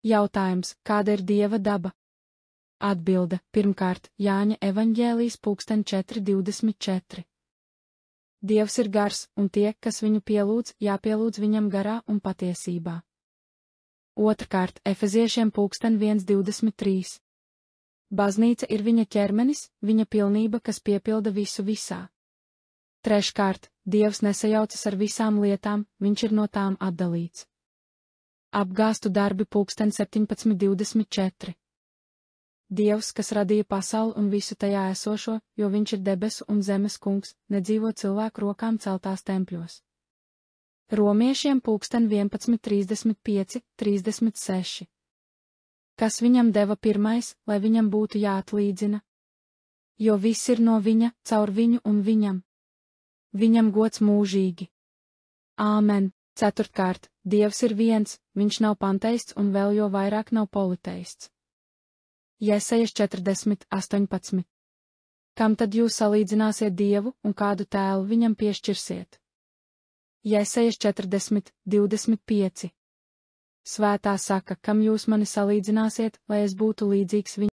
Jautājums, kāda ir Dieva daba? Atbilde, pirmkārt, Jāņa evaņģēlijas 4:24. Dievs ir gars, un tie, kas viņu pielūdz, jāpielūdz viņam garā un patiesībā. Otrkārt, Efeziešiem 1:23. Baznīca ir viņa ķermenis, viņa pilnība, kas piepilda visu visā. Treškārt, Dievs nesajaucas ar visām lietām, viņš ir no tām atdalīts. Apgāstu darbi 17:24. Dievs, kas radīja pasauli un visu tajā esošo, jo viņš ir debesu un zemes kungs, nedzīvo cilvēku rokām celtās tempļos. Romiešiem 11:35-36. Kas viņam deva pirmais, lai viņam būtu jāatlīdzina? Jo viss ir no viņa, caur viņu un viņam. Viņam gods mūžīgi. Āmen. Ceturtkārt, Dievs ir viens, viņš nav panteists un vēl jo vairāk nav politeists. Jesajas 40:18. Kam tad jūs salīdzināsiet Dievu un kādu tēlu viņam piešķirsiet? Jesajas 40:25. Svētā saka, kam jūs mani salīdzināsiet, lai es būtu līdzīgs viņam?